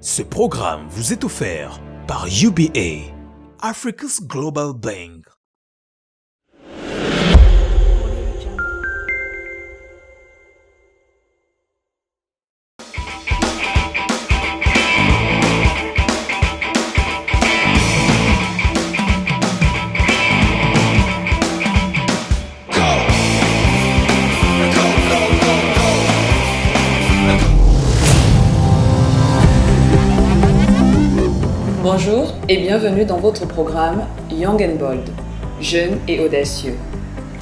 Ce programme vous est offert par UBA, Africa's Global Bank. Bonjour et bienvenue dans votre programme Young and Bold, jeune et audacieux.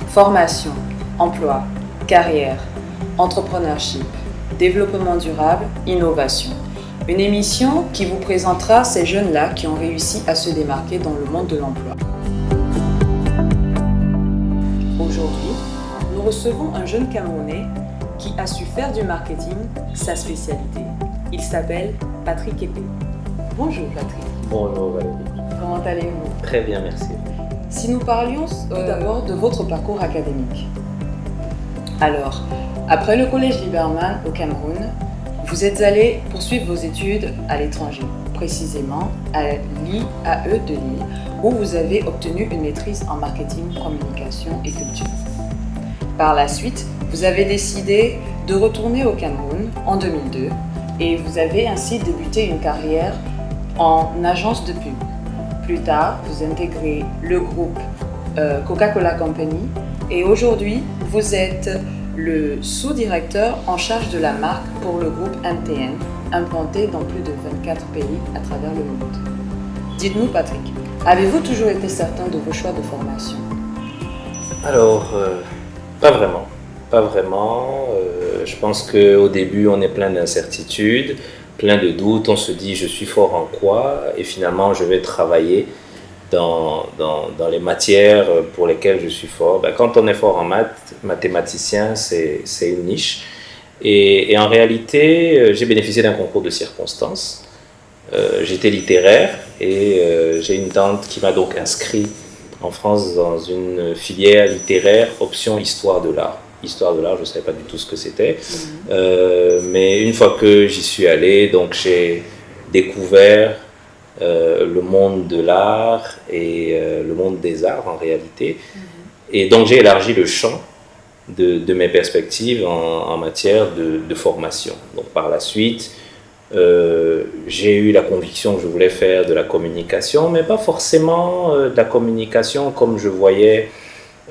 Formation, emploi, carrière, entrepreneurship, développement durable, innovation. Une émission qui vous présentera ces jeunes-là qui ont réussi à se démarquer dans le monde de l'emploi. Aujourd'hui, nous recevons un jeune Camerounais qui a su faire du marketing sa spécialité. Il s'appelle Patrick Épée. Bonjour Patrick. Bonjour Valérie. Comment allez-vous? Très bien, merci. Si nous parlions d'abord de votre parcours académique. Alors, après le collège Liberman au Cameroun, vous êtes allé poursuivre vos études à l'étranger, précisément à l'IAE de Lille, où vous avez obtenu une maîtrise en marketing, communication et culture. Par la suite, vous avez décidé de retourner au Cameroun en 2002 et vous avez ainsi débuté une carrière en agence de pub. Plus tard, vous intégrez le groupe Coca-Cola Company et aujourd'hui, vous êtes le sous-directeur en charge de la marque pour le groupe MTN, implanté dans plus de 24 pays à travers le monde. Dites-nous Patrick, avez-vous toujours été certain de vos choix de formation? Alors, pas vraiment. Pas vraiment. Je pense qu'au début, on est plein d'incertitudes, plein de doutes. On se dit, je suis fort en quoi? Et finalement, je vais travailler dans les matières pour lesquelles je suis fort. Quand on est fort en maths, mathématicien, c'est une niche. Et en réalité, j'ai bénéficié d'un concours de circonstances. J'étais littéraire et j'ai une tante qui m'a donc inscrit en France dans une filière littéraire, option histoire de l'art. Histoire de l'art, je ne savais pas du tout ce que c'était. Mais une fois que j'y suis allé, donc j'ai découvert le monde de l'art et le monde des arts en réalité. Et donc j'ai élargi le champ de mes perspectives en matière de formation. Donc par la suite, j'ai eu la conviction que je voulais faire de la communication, mais pas forcément de la communication comme je voyais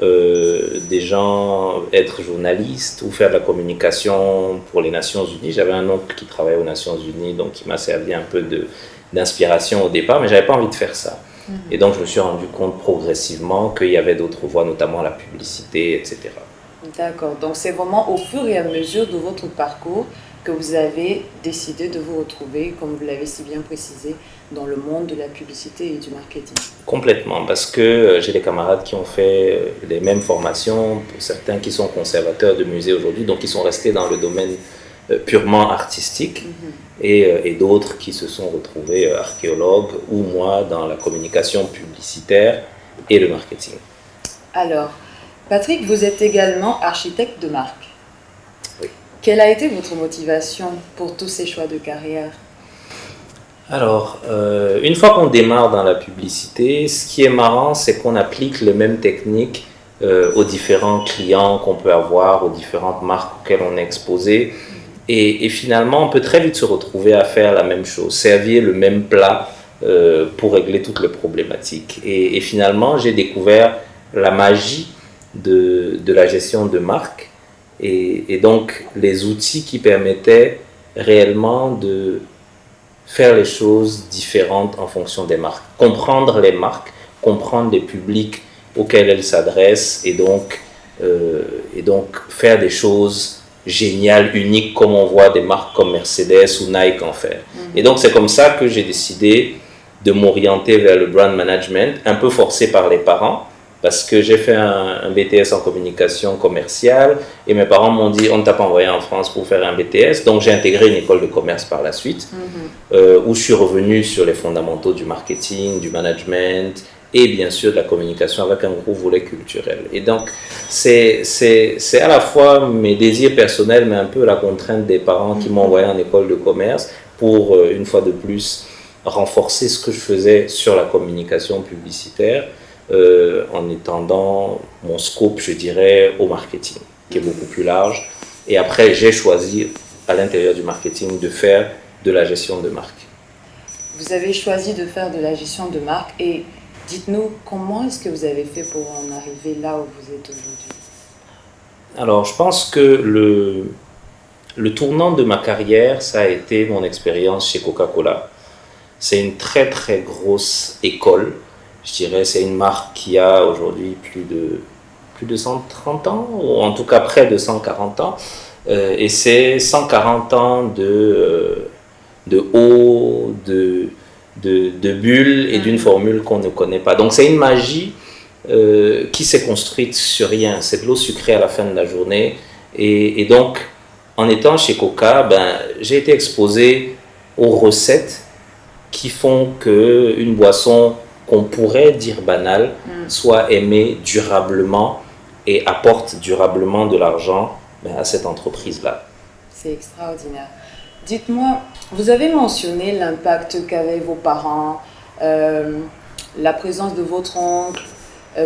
des gens être journalistes ou faire de la communication pour les Nations Unies. J'avais un oncle qui travaillait aux Nations Unies, donc qui m'a servi un peu d'inspiration au départ, mais je n'avais pas envie de faire ça. Et donc je me suis rendu compte progressivement qu'il y avait d'autres voies, notamment la publicité, etc. D'accord, donc c'est vraiment au fur et à mesure de votre parcours que vous avez décidé de vous retrouver, comme vous l'avez si bien précisé, dans le monde de la publicité et du marketing. Complètement, parce que j'ai des camarades qui ont fait les mêmes formations, pour certains qui sont conservateurs de musées aujourd'hui, donc qui sont restés dans le domaine purement artistique, et d'autres qui se sont retrouvés archéologues, ou moi dans la communication publicitaire et le marketing. Alors, Patrick, vous êtes également architecte de marque. Oui. Quelle a été votre motivation pour tous ces choix de carrière? Alors, une fois qu'on démarre dans la publicité, ce qui est marrant, c'est qu'on applique les mêmes techniques aux différents clients qu'on peut avoir, aux différentes marques auxquelles on est exposé. Et finalement, on peut très vite se retrouver à faire la même chose, servir le même plat pour régler toutes les problématiques. Et finalement, j'ai découvert la magie de la gestion de marque et donc les outils qui permettaient réellement de faire les choses différentes en fonction des marques. Comprendre les marques, comprendre les publics auxquels elles s'adressent et donc faire des choses géniales, uniques, comme on voit des marques comme Mercedes ou Nike en faire. Et donc c'est comme ça que j'ai décidé de m'orienter vers le brand management, un peu forcé par les parents, parce que j'ai fait un BTS en communication commerciale et mes parents m'ont dit on ne t'a pas envoyé en France pour faire un BTS, donc j'ai intégré une école de commerce par la suite où je suis revenu sur les fondamentaux du marketing, du management et bien sûr de la communication avec un gros volet culturel. Et donc c'est à la fois mes désirs personnels mais un peu la contrainte des parents qui m'ont envoyé en école de commerce pour, une fois de plus, renforcer ce que je faisais sur la communication publicitaire en étendant mon scope, je dirais, au marketing, qui est beaucoup plus large. Et après, j'ai choisi, à l'intérieur du marketing, de faire de la gestion de marque. Vous avez choisi de faire de la gestion de marque et dites-nous comment est-ce que vous avez fait pour en arriver là où vous êtes aujourd'hui? Alors, je pense que le tournant de ma carrière, ça a été mon expérience chez Coca-Cola. C'est une très très grosse école. Je dirais c'est une marque qui a aujourd'hui plus de 130 ans, ou en tout cas près de 140 ans. Et c'est 140 ans de eau, de bulles et d'une formule qu'on ne connaît pas. Donc c'est une magie qui s'est construite sur rien. C'est de l'eau sucrée à la fin de la journée. Et donc, en étant chez Coca, j'ai été exposé aux recettes qui font qu'une boisson qu'on pourrait dire banale soit aimée durablement et apporte durablement de l'argent à cette entreprise-là. C'est extraordinaire. Dites-moi, vous avez mentionné l'impact qu'avaient vos parents, la présence de votre oncle,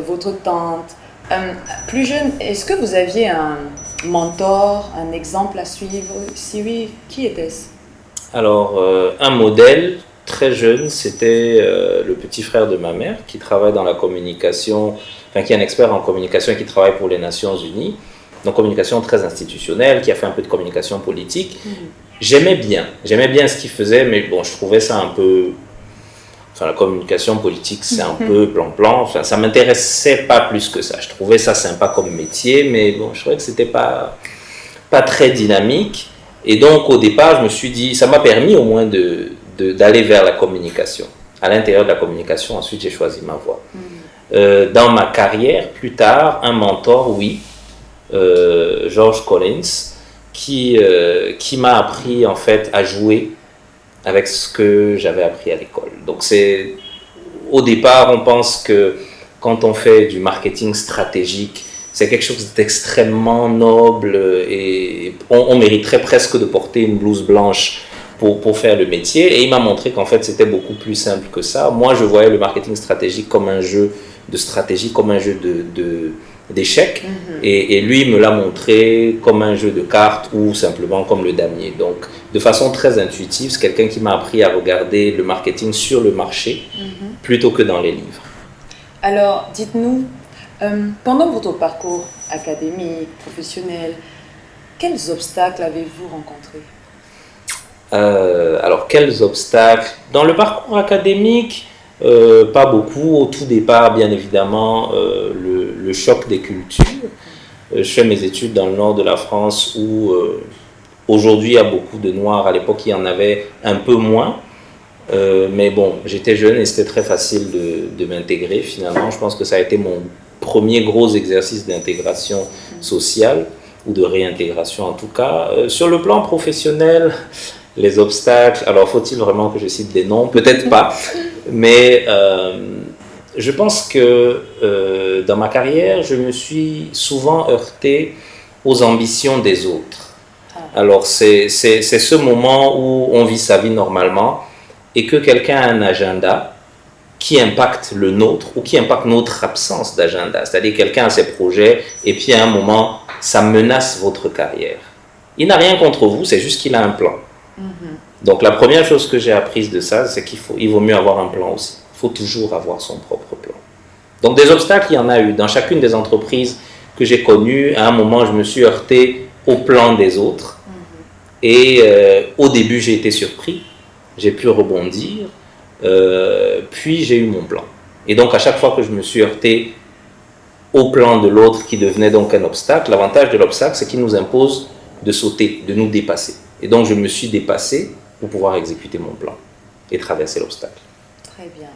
votre tante. Plus jeune, est-ce que vous aviez un mentor, un exemple à suivre? Si oui, qui était-ce? Alors, un modèle très jeune, c'était le petit frère de ma mère qui travaille dans la communication, qui est un expert en communication et qui travaille pour les Nations Unies, donc communication très institutionnelle, qui a fait un peu de communication politique. J'aimais bien ce qu'il faisait, mais bon, je trouvais ça un peu... la communication politique, c'est un peu plan-plan. Ça m'intéressait pas plus que ça. Je trouvais ça sympa comme métier, mais bon, je trouvais que c'était pas très dynamique. Et donc, au départ, je me suis dit, ça m'a permis au moins d'aller vers la communication. À l'intérieur de la communication, ensuite, j'ai choisi ma voie. Dans ma carrière, plus tard, un mentor, oui, George Collins, qui m'a appris en fait à jouer avec ce que j'avais appris à l'école. Donc au départ, on pense que quand on fait du marketing stratégique, c'est quelque chose d'extrêmement noble et on mériterait presque de porter une blouse blanche pour faire le métier. Et il m'a montré qu'en fait, c'était beaucoup plus simple que ça. Moi, je voyais le marketing stratégique comme un jeu de stratégie, comme un jeu d'échecs. Et lui me l'a montré comme un jeu de cartes ou simplement comme le damier. Donc, de façon très intuitive, c'est quelqu'un qui m'a appris à regarder le marketing sur le marché plutôt que dans les livres. Alors, dites-nous, pendant votre parcours académique, professionnel, quels obstacles avez-vous rencontrés? Alors, quels obstacles? Dans le parcours académique, pas beaucoup. Au tout départ, bien évidemment, le choc des cultures. Je fais mes études dans le nord de la France où aujourd'hui il y a beaucoup de Noirs. À l'époque, il y en avait un peu moins. Mais bon, j'étais jeune et c'était très facile de m'intégrer finalement. Je pense que ça a été mon premier gros exercice d'intégration sociale ou de réintégration en tout cas. Sur le plan professionnel, les obstacles, alors faut-il vraiment que je cite des noms? Peut-être pas, mais je pense que dans ma carrière, je me suis souvent heurté aux ambitions des autres. Alors c'est ce moment où on vit sa vie normalement et que quelqu'un a un agenda qui impacte le nôtre ou qui impacte notre absence d'agenda. C'est-à-dire quelqu'un a ses projets et puis à un moment, ça menace votre carrière. Il n'a rien contre vous, c'est juste qu'il a un plan. Donc la première chose que j'ai apprise de ça, c'est qu'il vaut mieux avoir un plan aussi. Il faut toujours avoir son propre plan. Donc des obstacles, il y en a eu. Dans chacune des entreprises que j'ai connues, à un moment, je me suis heurté au plan des autres. Et au début, j'ai été surpris. J'ai pu rebondir. Puis j'ai eu mon plan. Et donc à chaque fois que je me suis heurté au plan de l'autre qui devenait donc un obstacle, l'avantage de l'obstacle, c'est qu'il nous impose de sauter, de nous dépasser. Et donc je me suis dépassé pour pouvoir exécuter mon plan et traverser l'obstacle. Très bien.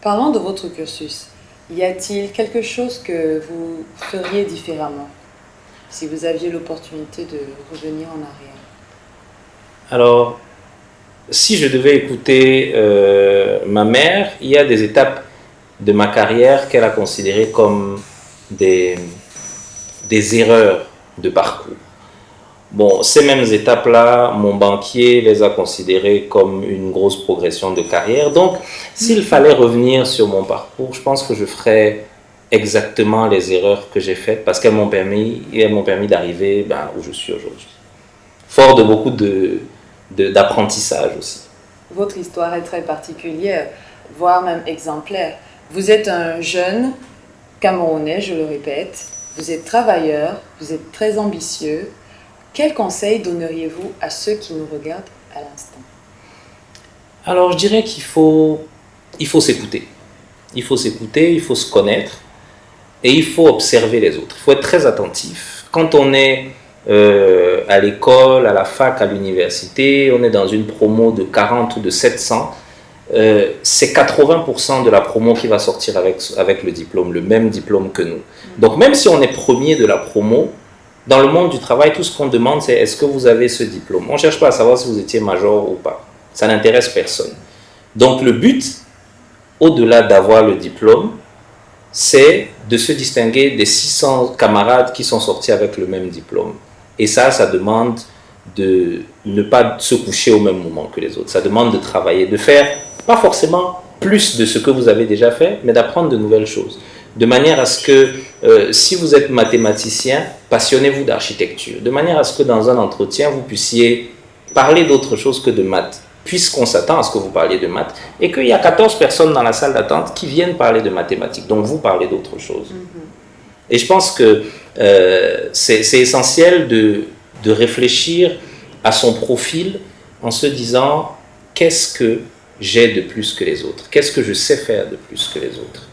Parlant de votre cursus, y a-t-il quelque chose que vous feriez différemment si vous aviez l'opportunité de revenir en arrière? Alors, si je devais écouter ma mère, il y a des étapes de ma carrière qu'elle a considérées comme des erreurs de parcours. Bon, ces mêmes étapes-là, mon banquier les a considérées comme une grosse progression de carrière. Donc, s'il fallait revenir sur mon parcours, je pense que je ferais exactement les erreurs que j'ai faites parce qu'elles m'ont permis d'arriver où je suis aujourd'hui. Fort de beaucoup d'apprentissage aussi. Votre histoire est très particulière, voire même exemplaire. Vous êtes un jeune Camerounais, je le répète. Vous êtes travailleur, vous êtes très ambitieux. Quels conseils donneriez-vous à ceux qui nous regardent à l'instant? Alors, je dirais qu'il faut s'écouter. Il faut s'écouter, il faut se connaître et il faut observer les autres. Il faut être très attentif. Quand on est à l'école, à la fac, à l'université, on est dans une promo de 40 ou de 700, c'est 80% de la promo qui va sortir avec le diplôme, le même diplôme que nous. Donc, même si on est premier de la promo, dans le monde du travail, tout ce qu'on demande, c'est est-ce que vous avez ce diplôme? On ne cherche pas à savoir si vous étiez major ou pas. Ça n'intéresse personne. Donc le but, au-delà d'avoir le diplôme, c'est de se distinguer des 600 camarades qui sont sortis avec le même diplôme. Et ça demande de ne pas se coucher au même moment que les autres. Ça demande de travailler, de faire pas forcément plus de ce que vous avez déjà fait, mais d'apprendre de nouvelles choses. De manière à ce que, si vous êtes mathématicien, passionnez-vous d'architecture. De manière à ce que dans un entretien, vous puissiez parler d'autre chose que de maths, puisqu'on s'attend à ce que vous parliez de maths, et qu'il y a 14 personnes dans la salle d'attente qui viennent parler de mathématiques. Donc, vous parlez d'autre chose. Et je pense que c'est essentiel de réfléchir à son profil en se disant « Qu'est-ce que j'ai de plus que les autres? Qu'est-ce que je sais faire de plus que les autres ?»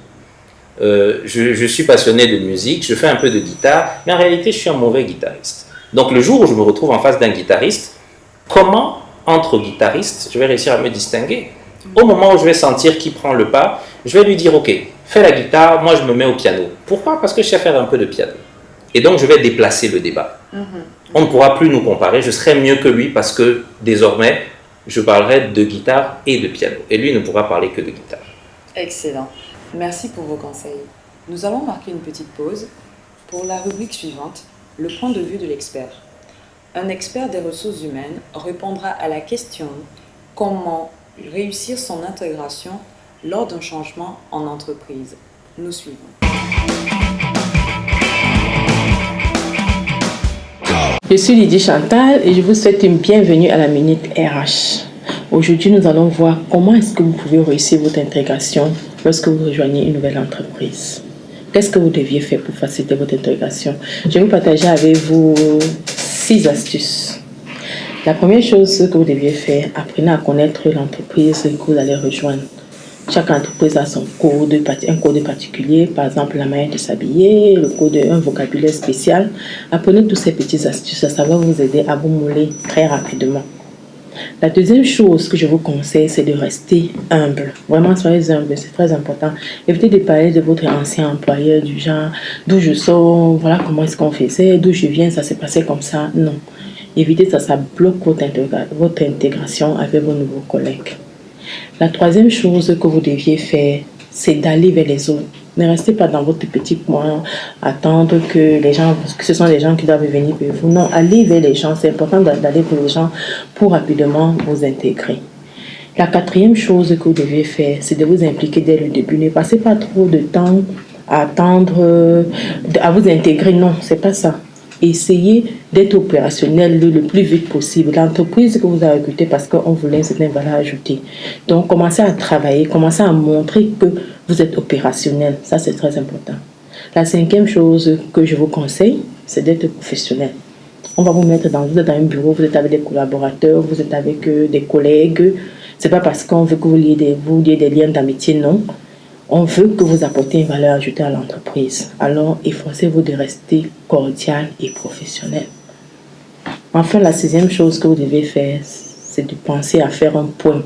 je suis passionné de musique, je fais un peu de guitare, mais en réalité, je suis un mauvais guitariste. Donc, le jour où je me retrouve en face d'un guitariste, comment, entre guitaristes, je vais réussir à me distinguer? Au moment où je vais sentir qui prend le pas, je vais lui dire, OK, fais la guitare, moi je me mets au piano. Pourquoi? Parce que je sais faire un peu de piano. Et donc, je vais déplacer le débat. On ne pourra plus nous comparer, je serai mieux que lui parce que désormais, je parlerai de guitare et de piano. Et lui ne pourra parler que de guitare. Excellent. Merci pour vos conseils. Nous allons marquer une petite pause pour la rubrique suivante, le point de vue de l'expert. Un expert des ressources humaines répondra à la question « Comment réussir son intégration lors d'un changement en entreprise ?» Nous suivons. Je suis Lydie Chantal et je vous souhaite une bienvenue à la Minute RH. Aujourd'hui, nous allons voir comment est-ce que vous pouvez réussir votre intégration lorsque vous rejoignez une nouvelle entreprise. Qu'est-ce que vous deviez faire pour faciliter votre intégration? Je vais vous partager avec vous 6 astuces. La première chose que vous deviez faire, apprenez à connaître l'entreprise que vous allez rejoindre. Chaque entreprise a son un code particulier, par exemple la manière de s'habiller, un vocabulaire spécial. Apprenez toutes ces petites astuces, ça va vous aider à vous mouler très rapidement. La deuxième chose que je vous conseille, c'est de rester humble. Vraiment, soyez humble, c'est très important. Évitez de parler de votre ancien employeur, du genre d'où je sors, voilà comment est-ce qu'on faisait, d'où je viens, ça s'est passé comme ça. Non. Évitez ça, ça bloque votre intégration avec vos nouveaux collègues. La troisième chose que vous deviez faire, c'est d'aller vers les autres. Ne restez pas dans votre petit coin, attendre que ce sont les gens qui doivent venir vers vous. Non, allez vers les gens. C'est important d'aller vers les gens pour rapidement vous intégrer. La quatrième chose que vous devez faire, c'est de vous impliquer dès le début. Ne passez pas trop de temps à attendre, à vous intégrer. Non, c'est pas ça. Essayez d'être opérationnel le plus vite possible. L'entreprise que vous avez recrutée parce qu'on voulait une certaine valeur ajoutée. Donc, commencez à travailler, commencez à montrer que vous êtes opérationnel. Ça, c'est très important. La cinquième chose que je vous conseille, c'est d'être professionnel. On va vous mettre vous êtes dans un bureau, vous êtes avec des collaborateurs, vous êtes avec des collègues. C'est pas parce qu'on veut que vous liez des liens d'amitié, non. On veut que vous apportez une valeur ajoutée à l'entreprise. Alors, efforcez-vous de rester cordial et professionnel. Enfin, la sixième chose que vous devez faire, c'est de penser à faire un point.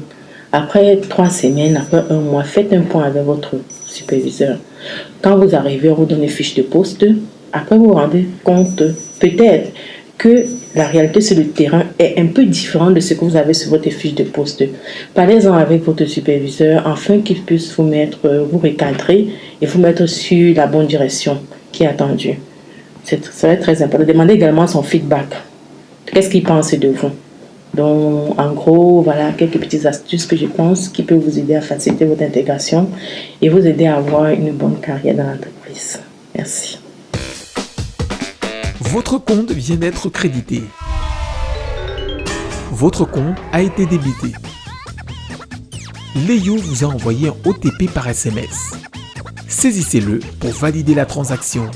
Après 3 semaines, après 1 mois, faites un point avec votre superviseur. Quand vous arrivez, on vous donne une fiche de poste. Après, vous vous rendez compte peut-être que la réalité sur le terrain est un peu différente de ce que vous avez sur votre fiche de poste. Parlez-en avec votre superviseur afin qu'il puisse vous recadrer et vous mettre sur la bonne direction qui est attendue. Ça va être très important. Demandez également son feedback. qu'est-ce qu'ils pensent de vous. Donc, en gros, voilà quelques petites astuces que je pense qui peuvent vous aider à faciliter votre intégration et vous aider à avoir une bonne carrière dans l'entreprise. Merci. Votre compte vient d'être crédité. Votre compte a été débité. Léo vous a envoyé un OTP par SMS. Saisissez-le pour valider la transaction.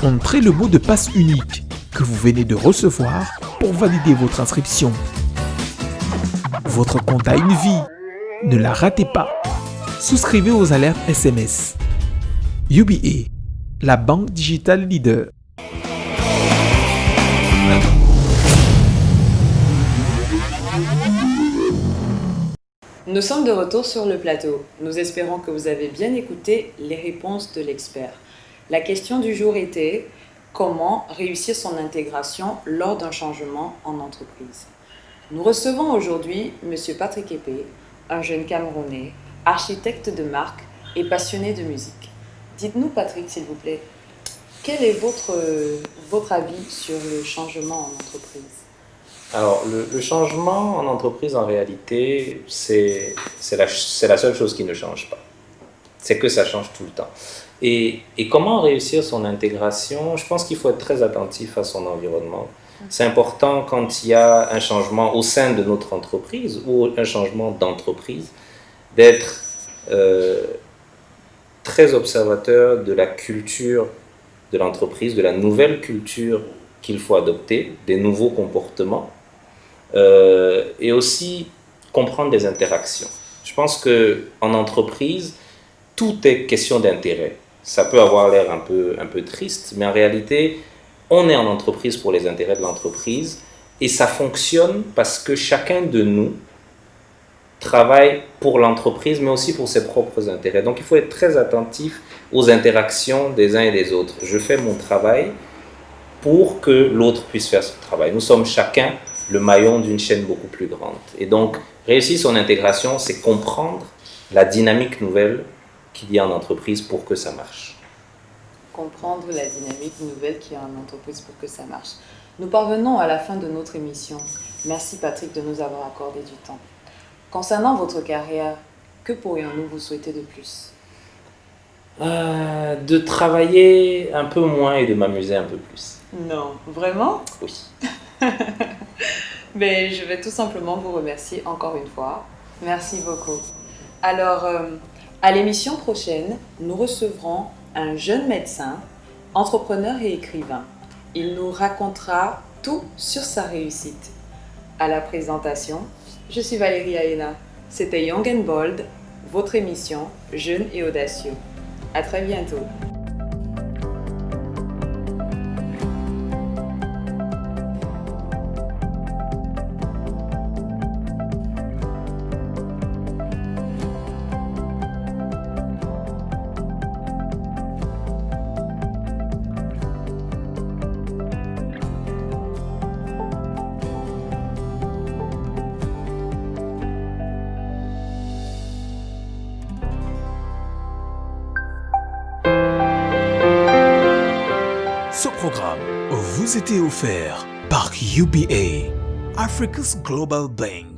Entrez le mot de passe unique que vous venez de recevoir pour valider votre inscription. Votre compte a une vie. Ne la ratez pas. Souscrivez aux alertes SMS. UBA, la banque digitale leader. Nous sommes de retour sur le plateau. Nous espérons que vous avez bien écouté les réponses de l'expert. La question du jour était comment réussir son intégration lors d'un changement en entreprise. Nous recevons aujourd'hui M. Patrick Épée, un jeune Camerounais, architecte de marque et passionné de musique. Dites-nous, Patrick, s'il vous plaît, quel est votre avis sur le changement en entreprise ? Alors, le changement en entreprise, en réalité, c'est la seule chose qui ne change pas. C'est que ça change tout le temps. Et comment réussir son intégration? Je pense qu'il faut être très attentif à son environnement. C'est important quand il y a un changement au sein de notre entreprise ou un changement d'entreprise, d'être très observateur de la culture de l'entreprise, de la nouvelle culture qu'il faut adopter, des nouveaux comportements, et aussi comprendre des interactions. Je pense qu'en entreprise, tout est question d'intérêt. Ça peut avoir l'air un peu triste, mais en réalité, on est en entreprise pour les intérêts de l'entreprise et ça fonctionne parce que chacun de nous travaille pour l'entreprise, mais aussi pour ses propres intérêts. Donc, il faut être très attentif aux interactions des uns et des autres. Je fais mon travail pour que l'autre puisse faire son travail. Nous sommes chacun le maillon d'une chaîne beaucoup plus grande. Et donc, réussir son intégration, c'est comprendre la dynamique nouvelle qu'il y a en entreprise pour que ça marche. Comprendre la dynamique nouvelle qu'il y a en entreprise pour que ça marche. Nous parvenons à la fin de notre émission. Merci Patrick de nous avoir accordé du temps. Concernant votre carrière, que pourrions-nous vous souhaiter de plus ? De travailler un peu moins et de m'amuser un peu plus. Non, vraiment ? Oui. Mais je vais tout simplement vous remercier encore une fois. Merci beaucoup. Alors, à l'émission prochaine, nous recevrons un jeune médecin, entrepreneur et écrivain. Il nous racontera tout sur sa réussite. À la présentation, je suis Valérie Aena. C'était Young and Bold, votre émission Jeune et audacieux. À très bientôt. Ce programme vous était offert par UBA, Africa's Global Bank.